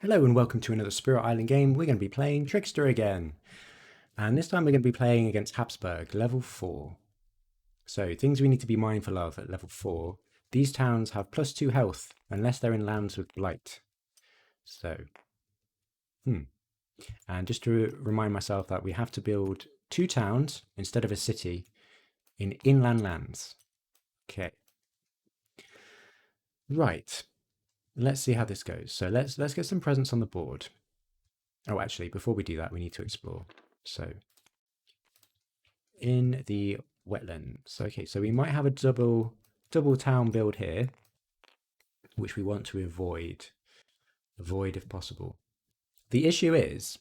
Hello and welcome to another Spirit Island game. We're going to be playing Trickster again. And this time we're going to be playing against Habsburg, level 4. So things we need to be mindful of at level 4. These towns have +2 health unless they're in lands with blight. So, And just to remind myself that we have to build 2 towns instead of a city in inland lands. Okay. Right. Let's see how this goes. So let's get some presents on the board. Oh, actually, before we do that, we need to explore. So in the wetlands. Okay, so we might have a double town build here, which we want to avoid if possible. The issue is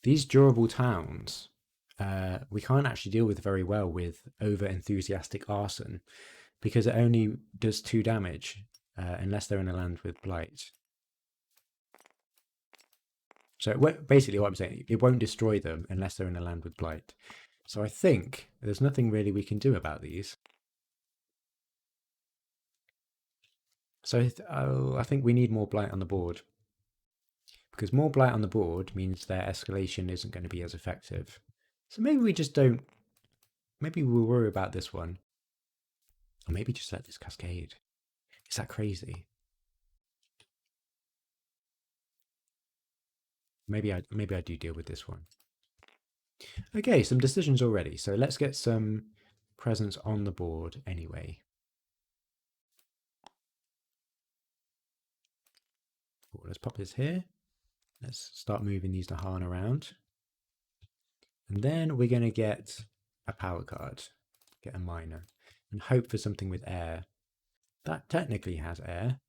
these durable towns we can't actually deal with very well with over enthusiastic arson because it only does 2 damage unless they're in a land with blight. So basically what I'm saying, it won't destroy them unless they're in a land with blight. So I think there's nothing really we can do about these. So I think we need more blight on the board. Because more blight on the board means their escalation isn't going to be as effective. So maybe we just don't... Maybe we'll worry about this one. Or maybe just let this cascade. Is that crazy? Maybe I do deal with this one. Okay, some decisions already. So let's get some presents on the board anyway. Let's pop this here. Let's start moving these Nahan around. And then we're going to get a power card, get a miner, and hope for something with air. That technically has air.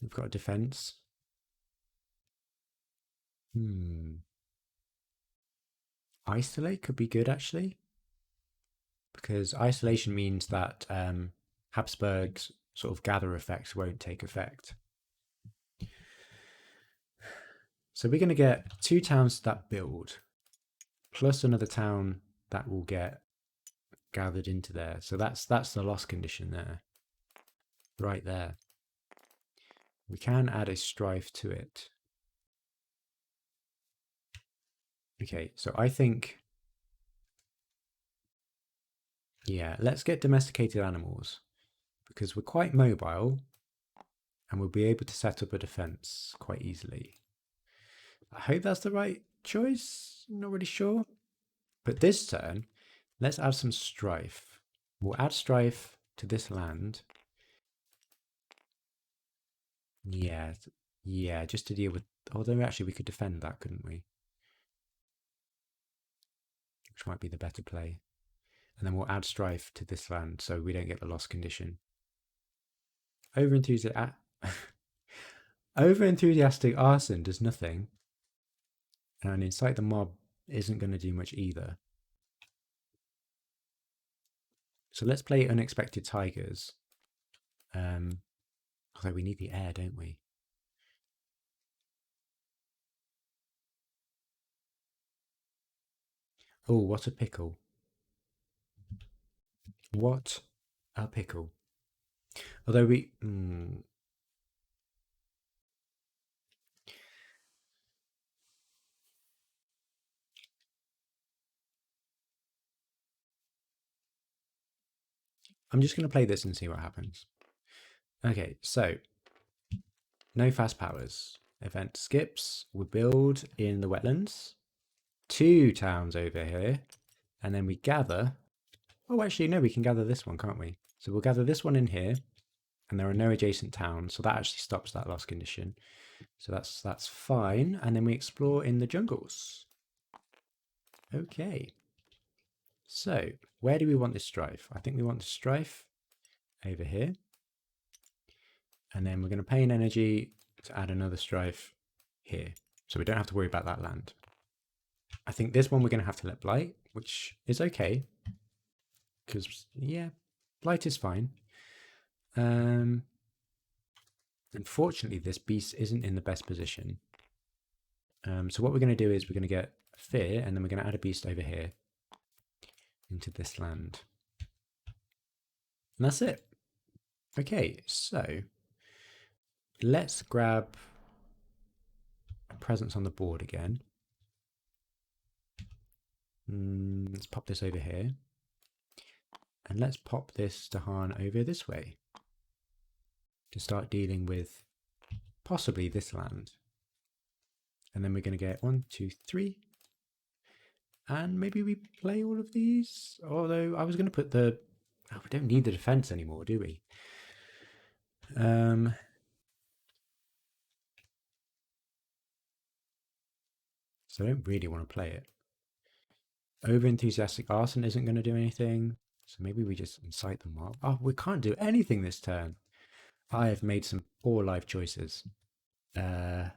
We've got a defense. Isolate could be good, actually. Because isolation means that Habsburg's sort of gather effects won't take effect. So we're going to get 2 towns that build, plus another town that will get gathered into there. So that's the loss condition there. Right there. We can add a strife to it. Okay, so I think, yeah, let's get domesticated animals because we're quite mobile and we'll be able to set up a defense quite easily. I hope that's the right choice. Not really sure. But this turn, let's add some strife. We'll add strife to this land. Yeah, just to deal with... Although actually we could defend that, couldn't we? Which might be the better play. And then we'll add strife to this land so we don't get the loss condition. Over-enthusiastic arson does nothing. And incite the mob isn't going to do much either. So let's play unexpected tigers. Although we need the air, don't we? Oh, what a pickle. What a pickle. Although we... I'm just going to play this and see what happens. Okay, so no fast powers. Event skips. We build in the wetlands. 2 towns over here. And then we gather... Oh, actually, no, we can gather this one, can't we? So we'll gather this one in here. And there are no adjacent towns, so that actually stops that loss condition. So that's fine. And then we explore in the jungles. Okay. So where do we want this strife? I think we want the strife over here. And then we're going to pay an energy to add another strife here. So we don't have to worry about that land. I think this one we're going to have to let blight, which is okay. Because, yeah, blight is fine. Unfortunately, this beast isn't in the best position. So what we're going to do is we're going to get fear, and then we're going to add a beast over here into this land. And that's it. Okay, so let's grab a presence on the board again. Let's pop this over here. And let's pop this Dahan over this way to start dealing with possibly this land. And then we're going to get 1, 2, 3. And maybe we play all of these. Although I was going to put the... Oh, we don't need the defense anymore, do we? So I don't really want to play it. Over-enthusiastic arson isn't going to do anything. So maybe we just incite them up. Oh, we can't do anything this turn. I have made some poor life choices. Yeah,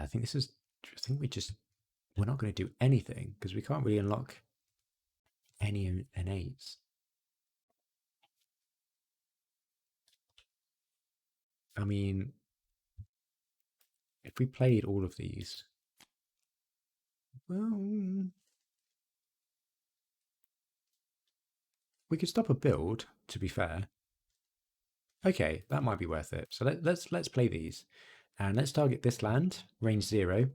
I think this is... I think we're not going to do anything because we can't really unlock any N8s. I mean, if we played all of these, well, we could stop a build, to be fair. Okay, that might be worth it. So let's play these. And let's target this land, range 0.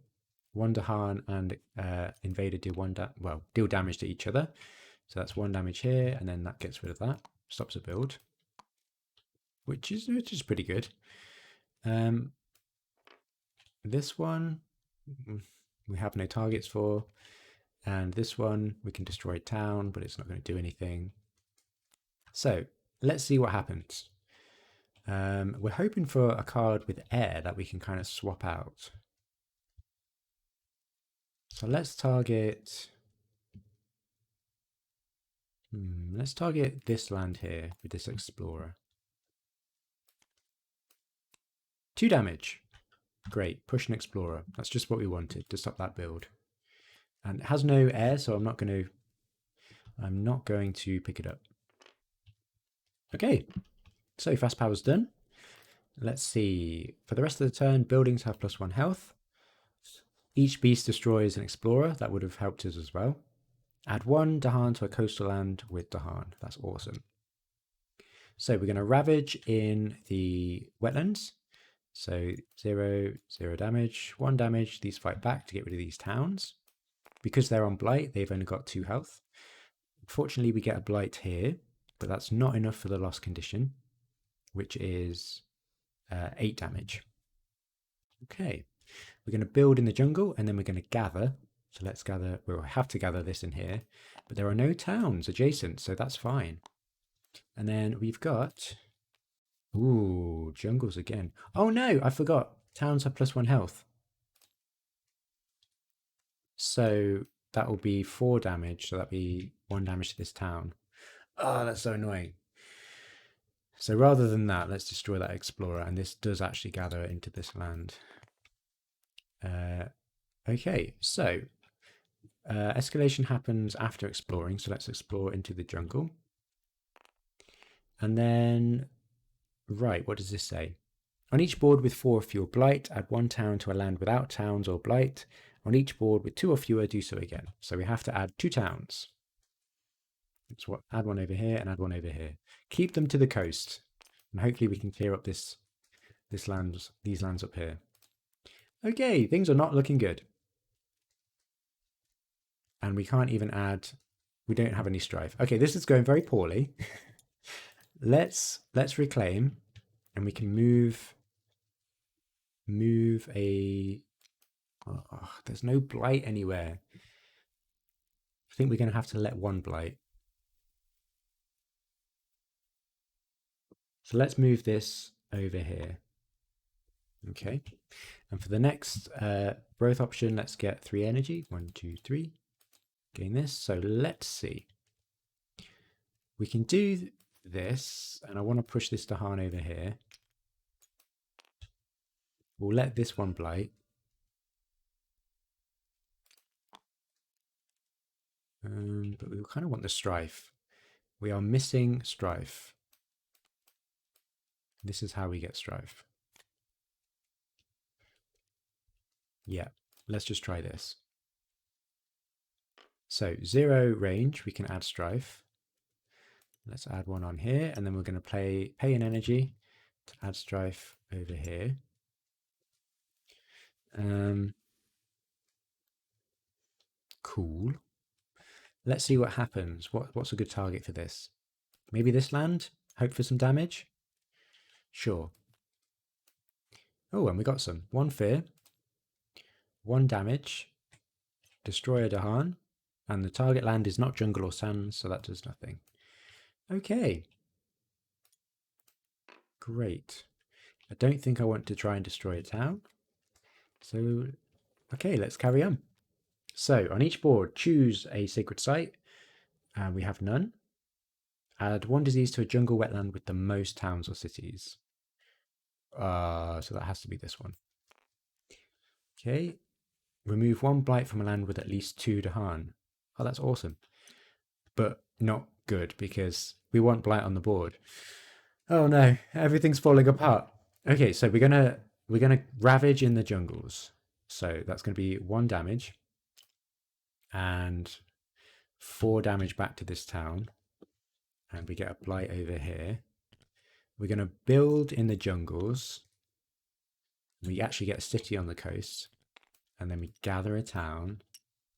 One Dahan and Invader do deal damage to each other. So that's 1 damage here, and then that gets rid of that. Stops a build, which is pretty good. This one we have no targets for, and this one we can destroy a town, but it's not going to do anything. So let's see what happens. We're hoping for a card with air that we can kind of swap out. So let's target... let's target this land here with this Explorer. 2 damage. Great. Push an Explorer. That's just what we wanted to stop that build. And it has no air, so I'm not going to pick it up. Okay. So fast power's done. Let's see. For the rest of the turn, buildings have +1 health. Each beast destroys an explorer. That would have helped us as well. Add 1 Dahan to a coastal land with Dahan. That's awesome. So we're going to ravage in the wetlands. So 0, 0 damage, 1 damage. These fight back to get rid of these towns. Because they're on blight, they've only got 2 health. Fortunately, we get a blight here, but that's not enough for the loss condition, which is 8 damage. Okay, we're going to build in the jungle and then we're going to gather. So let's gather, we'll have to gather this in here, but there are no towns adjacent, so that's fine. And then we've got, ooh, jungles again. Oh no, I forgot. Towns have +1 health. So that will be 4 damage, so that'll be 1 damage to this town. Oh, that's so annoying. So rather than that, let's destroy that explorer, and this does actually gather into this land. Okay, so escalation happens after exploring, so let's explore into the jungle. And then, right, what does this say? On each board with 4 or fewer blight, add 1 town to a land without towns or blight. On each board with 2 or fewer, do so again. So we have to add 2 towns. Let's add 1 over here and add 1 over here. Keep them to the coast, and hopefully we can clear up these lands up here. Okay, things are not looking good. And we can't even add, we don't have any strife. Okay, this is going very poorly. Let's reclaim, and we can move a, oh, there's no blight anywhere. I think we're going to have to let 1 blight. So let's move this over here. Okay, and for the next growth option, let's get 3 energy. 1, 2, 3. Gain this. So let's see. We can do this, and I want to push this Dahan over here. We'll let this one blight. But we kind of want the strife. We are missing strife. This is how we get strife. Yeah, let's just try this. So 0 range, we can add strife. Let's add 1 on here, and then we're going to pay an energy. Add strife over here. Cool. Let's see what happens. What's a good target for this? Maybe this land? Hope for some damage? Sure. Oh, and we got some. 1 fear, 1 damage, destroy a Dahan, and the target land is not jungle or sands, so that does nothing. Okay. Great. I don't think I want to try and destroy a town. So, okay, let's carry on. So, on each board, choose a sacred site, and we have none. Add 1 disease to a jungle wetland with the most towns or cities. So that has to be this one. Okay. Remove 1 blight from a land with at least 2 Dahan. Oh, that's awesome. But not good because we want blight on the board. Oh no, everything's falling apart. Okay, so we're gonna ravage in the jungles. So that's gonna be 1 damage and 4 damage back to this town. And we get a blight over here. We're gonna build in the jungles. We actually get a city on the coast. And then we gather a town.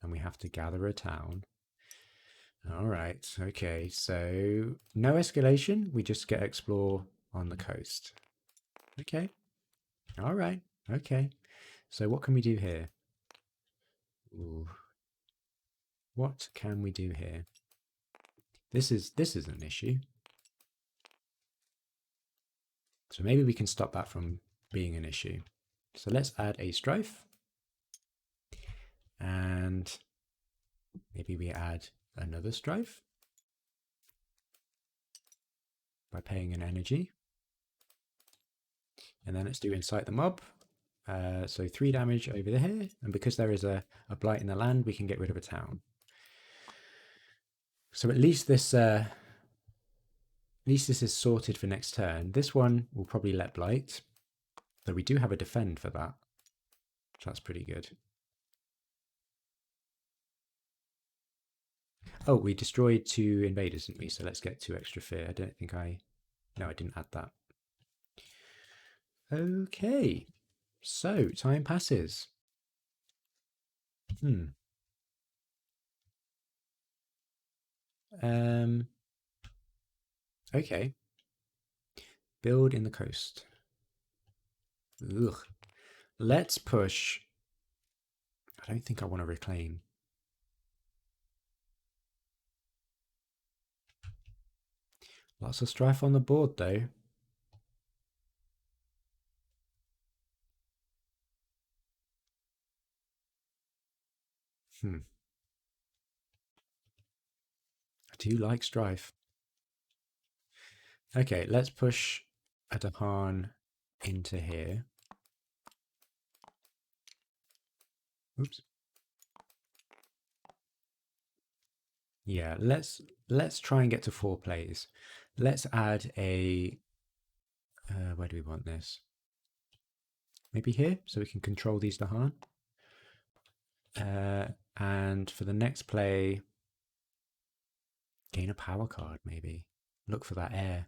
And we have to gather a town. All right. Okay. So no escalation. We just get explore on the coast. Okay. All right. Okay. So what can we do here? Ooh. What can we do here? This is an issue. So maybe we can stop that from being an issue. So let's add a strife. And maybe we add another strife by paying an energy. And then let's do incite the mob. So 3 damage over here. And because there is a blight in the land, we can get rid of a town. So at least this is sorted for next turn. This one will probably let blight. Though we do have a defend for that. So that's pretty good. Oh, we destroyed 2 invaders, didn't we? So let's get 2 extra fear. I don't think no, I didn't add that. Okay. So time passes. Okay. Build in the coast. Ugh. Let's push. I don't think I want to reclaim. Lots of strife on the board, though. I do like strife. Okay, let's push a Dahan into here. Oops. Yeah, let's try and get to 4 plays. Let's add a where do we want this? Maybe here, so we can control these Dahan. And for the next play, gain a power card, maybe. Look for that air.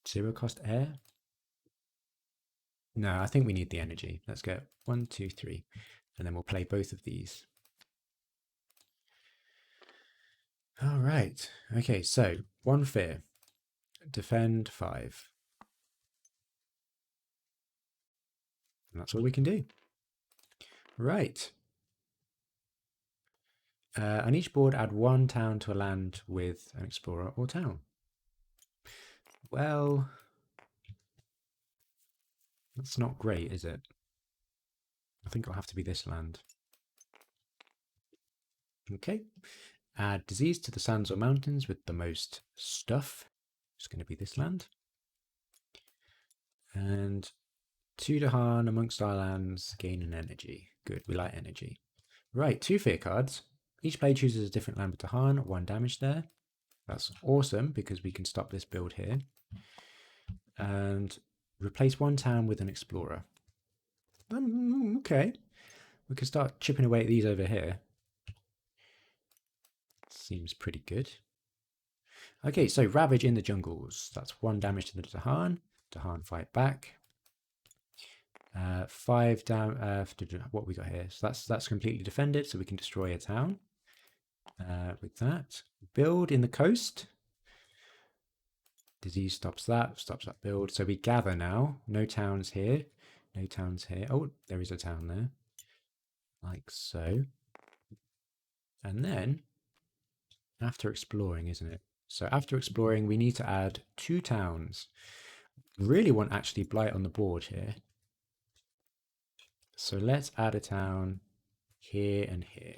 Zero cost air? No, I think we need the energy. Let's go 1, 2, 3. And then we'll play both of these. All right. Okay, so 1 fear. Defend 5. And that's all we can do. Right. On each board, add 1 town to a land with an explorer or town. Well, that's not great, is it? I think it'll have to be this land. Okay. Add disease to the sands or mountains with the most stuff. It's going to be this land. And 2 Dahan amongst our lands, gain an energy. Good, we like energy. Right, 2 fear cards. Each player chooses a different land with Dahan, 1 damage there. That's awesome because we can stop this build here. And replace 1 town with an explorer. Okay. We can start chipping away at these over here. Seems pretty good. Okay, so Ravage in the jungles. That's 1 damage to the Dahan. Dahan fight back. 5 down. What we got here? So that's completely defended, so we can destroy a town. With that, build in the coast. Disease stops that build. So we gather now. No towns here. No towns here. Oh, there is a town there. Like so. And then, after exploring, isn't it? So after exploring, we need to add 2 towns. Really want actually Blight on the board here. So let's add a town here and here.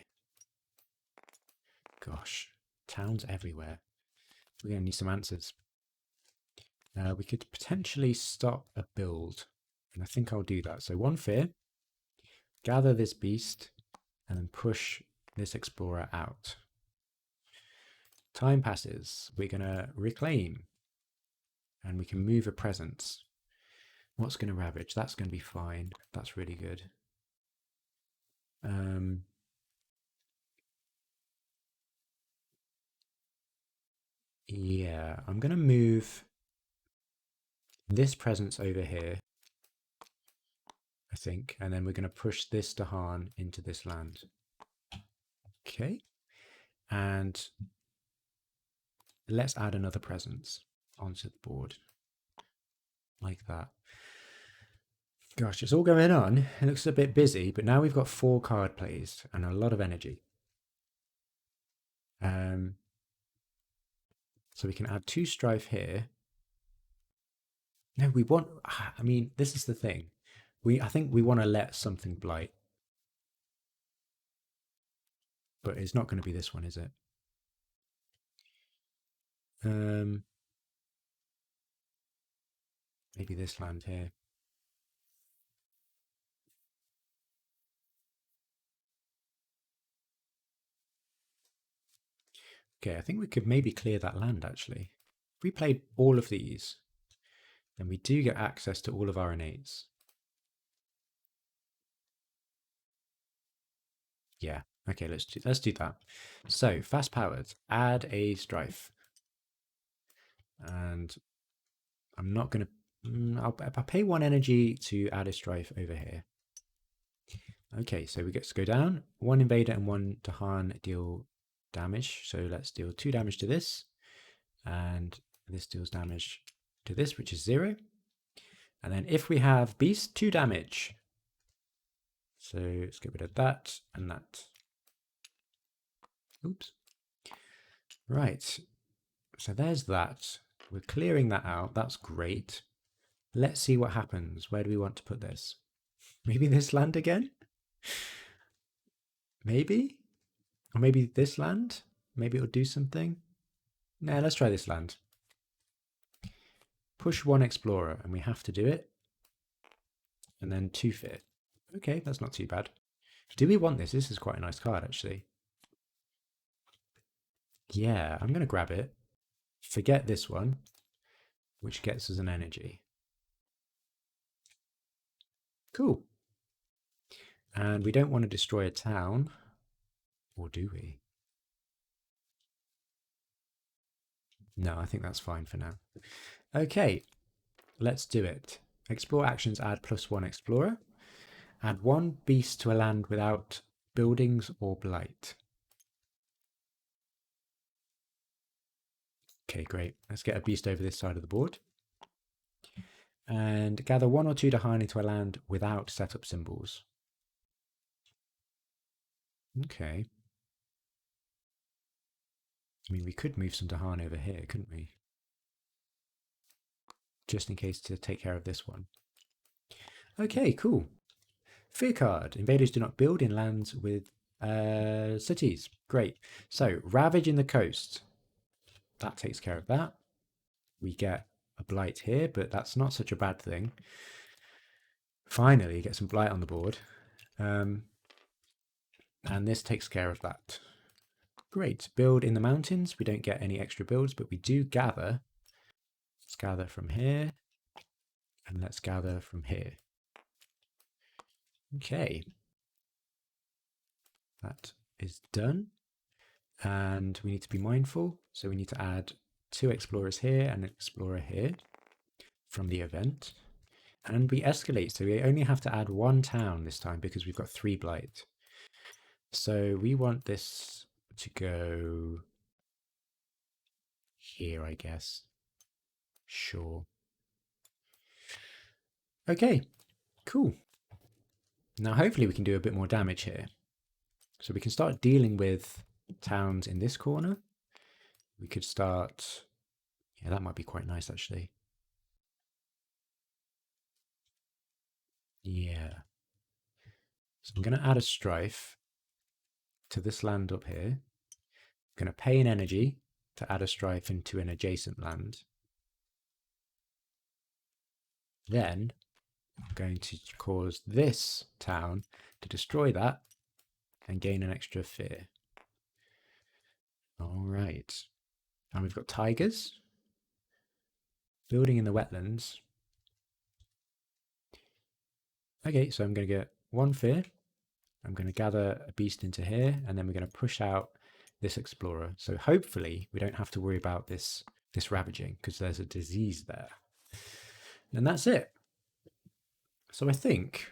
Gosh, towns everywhere. We're going to need some answers. We could potentially stop a build, and I think I'll do that. So 1 fear, gather this beast, and then push this explorer out. Time passes. We're going to reclaim, and we can move a presence. What's going to ravage? That's going to be fine. That's really good. Yeah, I'm going to move this presence over here, I think, and then we're going to push this Dahan into this land. Okay, and let's add another presence onto the board, like that. Gosh, it's all going on. It looks a bit busy, but now we've got 4 card plays and a lot of energy. So we can add 2 strife here. No, we want, I mean, this is the thing. I think we want to let something blight. But it's not going to be this one, is it? Maybe this land here. Okay, I think we could maybe clear that land, actually. If we played all of these, then we do get access to all of our innates. Yeah, okay, let's do that. So, fast powered, add a strife. And I'm not going to... I'll pay 1 energy to add a strife over here. Okay, so we get to go down. 1 invader and 1 Dahan deal damage. So let's deal 2 damage to this. And this deals damage to this, which is 0. And then if we have beast, 2 damage. So let's get rid of that and that. Oops. Right. So there's that. We're clearing that out. That's great. Let's see what happens. Where do we want to put this? Maybe this land again? Maybe? Or maybe this land? Maybe it'll do something? Nah, let's try this land. Push 1 explorer, and we have to do it. And then 2 fear. Okay, that's not too bad. Do we want this? This is quite a nice card, actually. Yeah, I'm going to grab it. Forget this one, which gets us an energy. Cool. And we don't want to destroy a town. Or do we? No, I think that's fine for now. Okay, let's do it. Explore actions add +1 explorer. Add 1 beast to a land without buildings or blight. Okay, great. Let's get a beast over this side of the board. And gather 1 or 2 Dahan into a land without setup symbols. Okay. I mean, we could move some Dahan over here, couldn't we? Just in case to take care of this one. Okay, cool. Fear card. Invaders do not build in lands with cities. Great. So, Ravage in the coast. That takes care of that. We get a blight here, but that's not such a bad thing. Finally, get some blight on the board. And this takes care of that. Great. Build in the mountains. We don't get any extra builds, but we do gather. Let's gather from here. And let's gather from here. Okay, that is done. And we need to be mindful. So we need to add 2 explorers here and an explorer here from the event. And we escalate, so we only have to add 1 town this time because we've got 3 blight. So we want this to go here, I guess. Sure. Okay, cool. Now hopefully we can do a bit more damage here. So we can start dealing with towns in this corner. We could start... Yeah, that might be quite nice actually. Yeah. So I'm going to add a strife to this land up here. I'm going to pay an energy to add a strife into an adjacent land. Then I'm going to cause this town to destroy that and gain an extra fear. All right. And we've got tigers building in the wetlands. Okay, so I'm going to get 1 fear. I'm going to gather a beast into here, and then we're going to push out this explorer. So hopefully we don't have to worry about this ravaging because there's a disease there. And that's it. So I think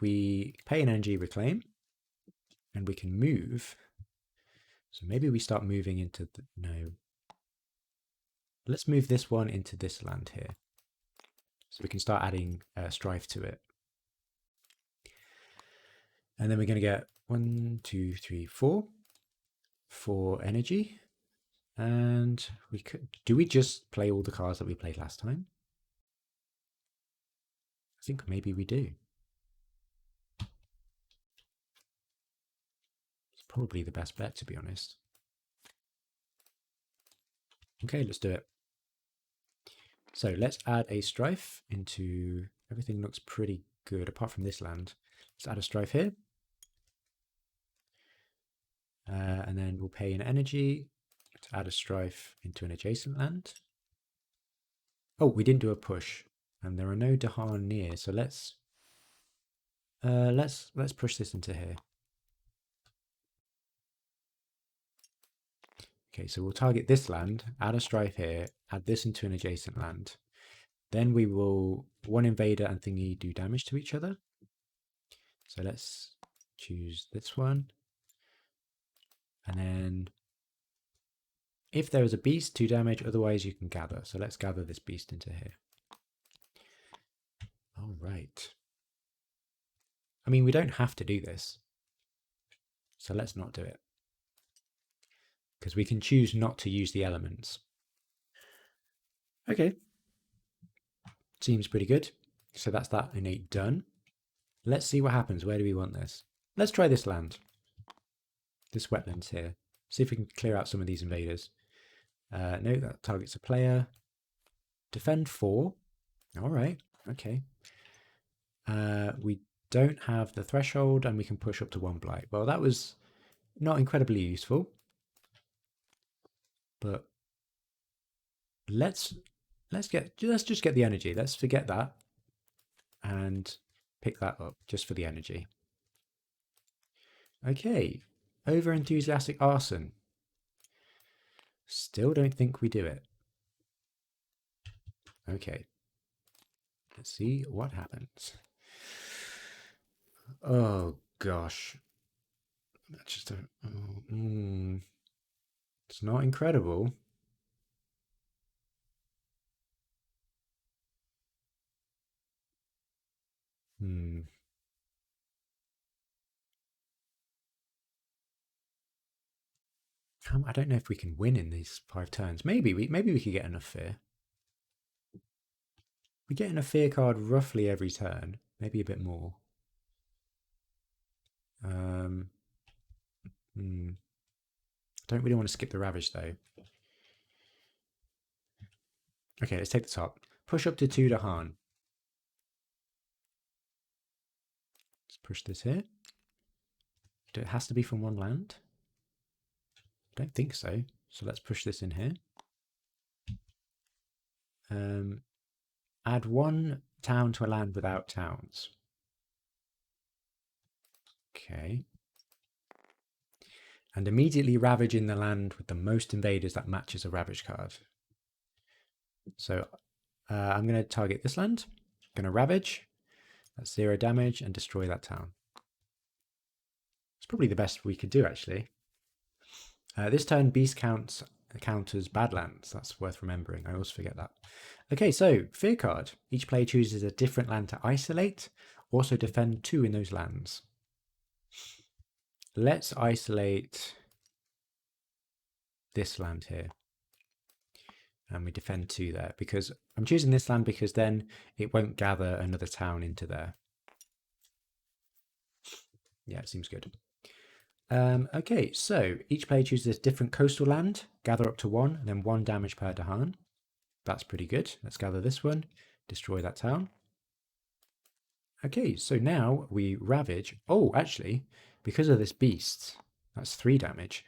we pay an energy reclaim and we can move. So maybe we start moving into the, no. Let's move this one into this land here. So we can start adding strife to it. And then we're going to get 1, 2, 3, 4 for energy. And we could, do we just play all the cards that we played last time? I think maybe we do. It's probably the best bet, to be honest. Okay, let's do it. So let's add a strife into, everything looks pretty good apart from this land. Let's add a strife here. And then we'll pay an energy to add a strife into an adjacent land. Oh, we didn't do a push, and there are no Dahan near, so let's push this into here. Okay, so we'll target this land, add a strife here, add this into an adjacent land. Then we will, 1 invader and thingy do damage to each other. So let's choose this one. And then if there is a beast, 2 damage, otherwise you can gather. So let's gather this beast into here. All right. I mean, we don't have to do this. So let's not do it. Because we can choose not to use the elements. Okay. Seems pretty good. So that's that innate done. Let's see what happens. Where do we want this? Let's try this land. This wetlands here. See if we can clear out some of these invaders. No, that targets a player. Defend 4. All right. Okay. We don't have the threshold and we can push up to 1 blight. Well, that was not incredibly useful. But let's just get the energy. Let's forget that and pick that up just for the energy. Okay. Over enthusiastic arson. Still don't think we do it. Okay. Let's see what happens. Oh gosh. That's just a it's not incredible. I don't know if we can win in these 5 turns. Maybe we could get enough fear. We get enough fear card roughly every turn, maybe a bit more. Don't really want to skip the ravage though. Okay, let's take the top. Push up to 2 Dahan. Let's push this here. It has to be from 1 land. I don't think so. So let's push this in here. Add 1 town to a land without towns. Okay. And immediately ravage in the land with the most invaders that matches a ravage card. So I'm going to target this land. I'm going to ravage. That's 0 damage and destroy that town. It's probably the best we could do, actually. This turn, Beast counters Badlands. That's worth remembering. I always forget that. Okay, so Fear card. Each player chooses a different land to isolate. Also defend 2 in those lands. Let's isolate this land here. And we defend 2 there. Because I'm choosing this land because then it won't gather another town into there. Yeah, it seems good. Okay, so each player chooses a different coastal land, gather up to 1, and then 1 damage per Dahan. That's pretty good. Let's gather this one, destroy that town. Okay, so now we ravage. Oh, actually, because of this beast, that's 3 damage.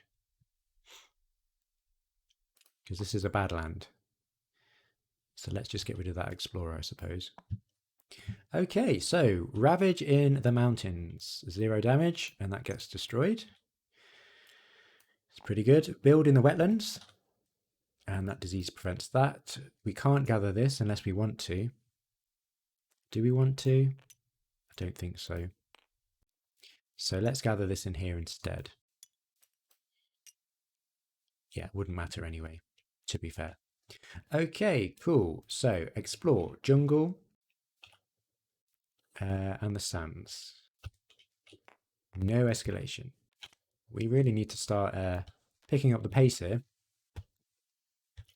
Because this is a bad land. So let's just get rid of that explorer, I suppose. Okay, so ravage in the mountains, 0 damage, and that gets destroyed. It's pretty good. Build in the wetlands, and that disease prevents that. We can't gather this unless we want to. Do we want to? I don't think so. So let's gather this in here instead. Yeah, wouldn't matter anyway, to be fair. Okay, cool. So explore jungle and the sands. No escalation. We really need to start picking up the pace here.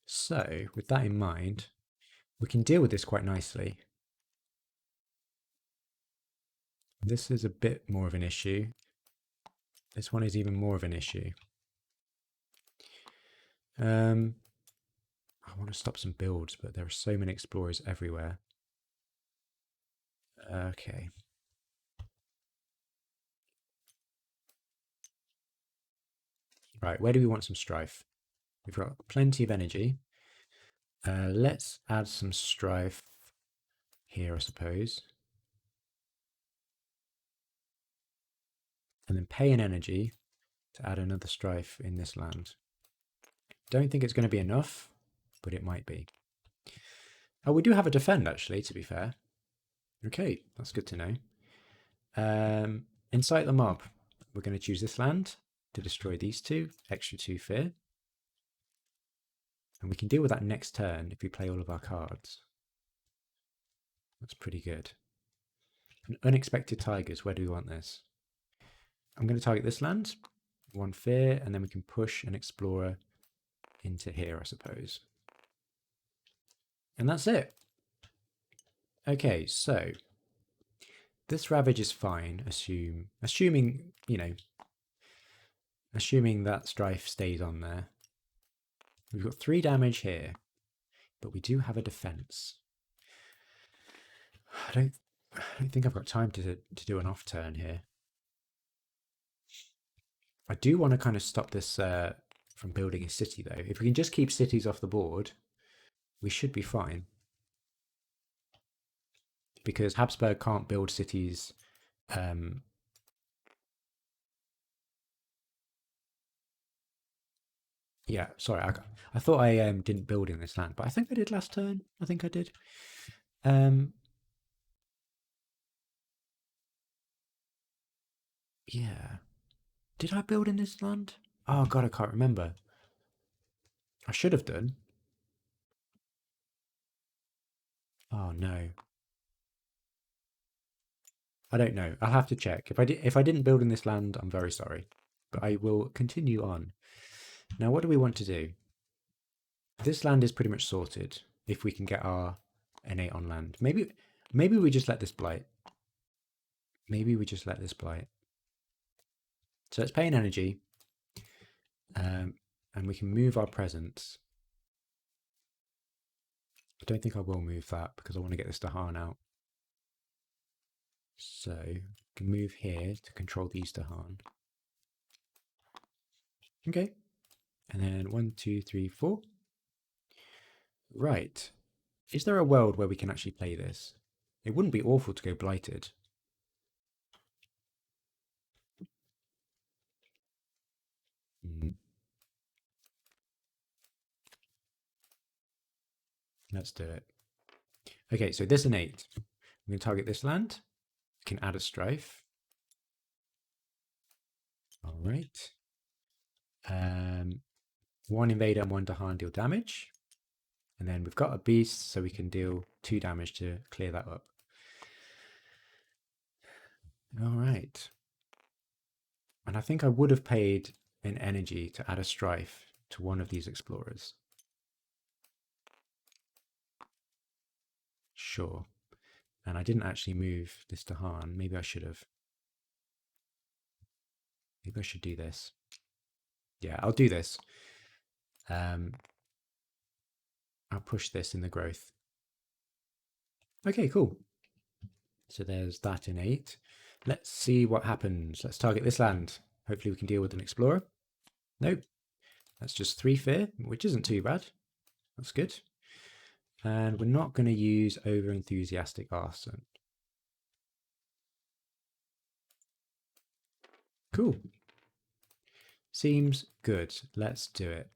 So with that in mind, we can deal with this quite nicely. This is a bit more of an issue. This one is even more of an issue. I want to stop some builds, but there are so many explorers everywhere. Okay. Right, where do we want some strife? We've got plenty of energy. Let's add some strife here, I suppose. And then pay an energy to add another strife in this land. Don't think it's going to be enough, but it might be. Oh, we do have a defend, actually, to be fair. Okay, that's good to know. Incite the mob. We're going to choose this land to destroy these 2. Extra 2 fear. And we can deal with that next turn if we play all of our cards. That's pretty good. And unexpected tigers, where do we want this? I'm going to target this land, 1 fear, and then we can push an explorer into here, I suppose. And that's it. Okay, so this ravage is fine, assuming, you know, assuming that strife stays on there. We've got 3 damage here, but we do have a defense. I don't think I've got time to do an off turn here. I do want to kind of stop this from building a city, though. If we can just keep cities off the board, we should be fine. Because Habsburg can't build cities. Yeah, sorry, I thought I didn't build in this land, but I think I did last turn. I think I did. Yeah. Did I build in this land? Oh god, I can't remember. I should have done. Oh no. I don't know. I'll have to check. If I didn't build in this land, I'm very sorry. But I will continue on. Now, what do we want to do? This land is pretty much sorted. If we can get our N8 on land, maybe we just let this blight. Maybe we just let this blight. So let's pay an energy, and we can move our presence. I don't think I will move that because I want to get this Dahan out. So I can move here to control these Dahan. Okay. And then 1, 2, 3, 4. Right. Is there a world where we can actually play this? It wouldn't be awful to go blighted. Let's do it. Okay, so this innate. I'm going to target this land. We can add a strife. All right. One invader and one Dahan deal damage. And then we've got a beast, so we can deal 2 damage to clear that up. All right. And I think I would have paid an energy to add a strife to one of these explorers. Sure. And I didn't actually move this Dahan. Maybe I should have. Maybe I should do this. Yeah, I'll do this. I'll push this in the growth. Okay, cool. So there's that innate. Let's see what happens. Let's target this land. Hopefully we can deal with an explorer. Nope. That's just 3 fear, which isn't too bad. That's good. And we're not going to use over-enthusiastic arson. Cool. Seems good. Let's do it.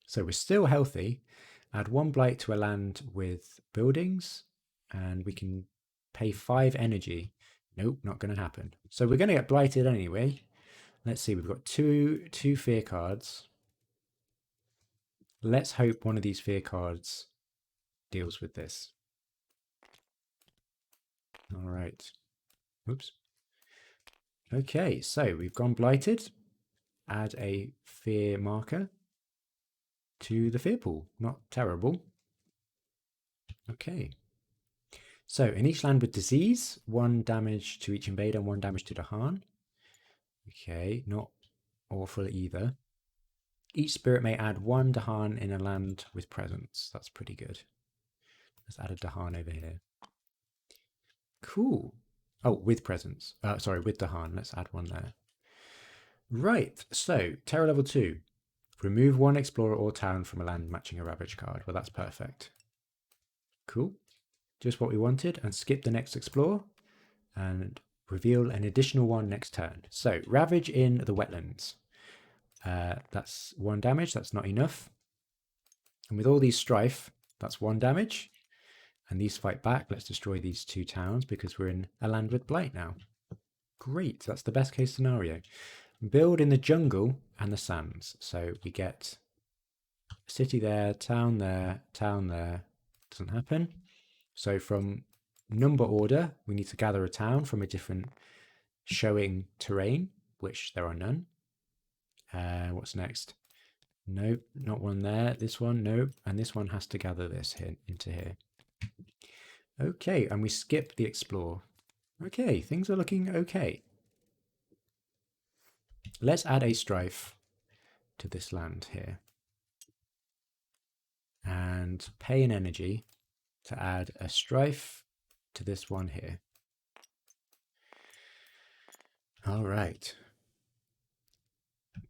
So we're still healthy. Add 1 blight to a land with buildings, and we can pay 5 energy. Nope, not going to happen. So we're going to get blighted anyway. Let's see, we've got two fear cards. Let's hope one of these fear cards deals with this. All right. Oops. Okay, so we've gone blighted. Add a fear marker to the fear pool. Not terrible. Okay. So in each land with disease, 1 damage to each invader and 1 damage to Dahan. Okay, not awful either. Each spirit may add 1 Dahan in a land with presence. That's pretty good. Let's add a Dahan over here. Cool. Oh, with presence. Sorry, with Dahan. Let's add 1 there. Right, so terror level 2. Remove 1 explorer or town from a land matching a ravage card. Well, that's perfect. Cool. Just what we wanted. And skip the next explorer. And reveal an additional 1 next turn. So, ravage in the wetlands. That's 1 damage. That's not enough. And with all these strife, that's 1 damage. And these fight back. Let's destroy these 2 towns because we're in a land with blight now. Great. That's the best case scenario. Build in the jungle and the sands. So we get a city there, town there, town there. Doesn't happen. So from number order, we need to gather a town from a different showing terrain, which there are none. What's next? Nope, not one there. This one, nope. And this one has to gather this here into here. Okay, and we skip the explore. Okay, things are looking okay. Let's add a strife to this land here. And pay an energy to add a strife to this one here. All right.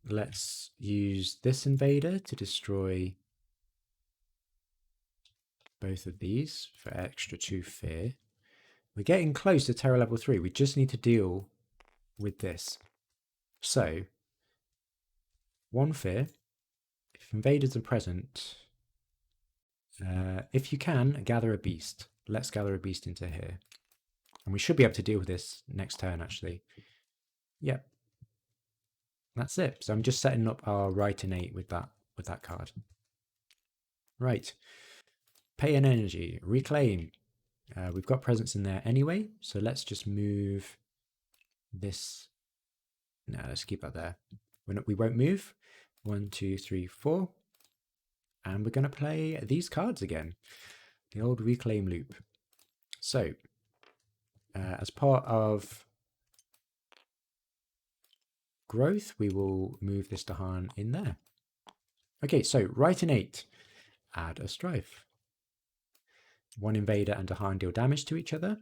Let's use this invader to destroy both of these for extra 2 fear. We're getting close to terror level 3. We just need to deal with this. So, 1 fear. If invaders are present, if you can, gather a beast. Let's gather a beast into here. And we should be able to deal with this next turn, actually. Yep. That's it. So I'm just setting up our right innate with that card. Right. Pay an energy. Reclaim. We've got presence in there anyway, so let's just move this. No, let's keep that there. We won't move. 1, 2, 3, 4. And we're going to play these cards again. The old reclaim loop. So, as part of growth, we will move this Dahan in there. Okay, so right innate. Add a strife. 1 invader and Dahan deal damage to each other.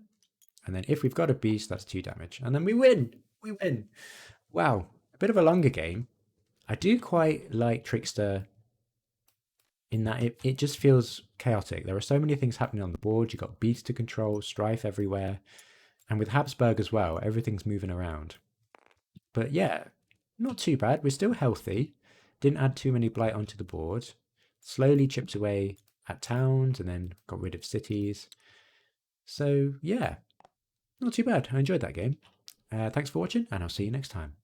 And then if we've got a beast, that's 2 damage. And then we win! We win! Wow, a bit of a longer game. I do quite like Trickster in that it just feels chaotic. There are so many things happening on the board. You've got beasts to control, strife everywhere. And with Habsburg as well, everything's moving around. But yeah, not too bad. We're still healthy. Didn't add too many blight onto the board. Slowly chipped away at towns and then got rid of cities. So yeah, not too bad. I enjoyed that game. Thanks for watching, and I'll see you next time.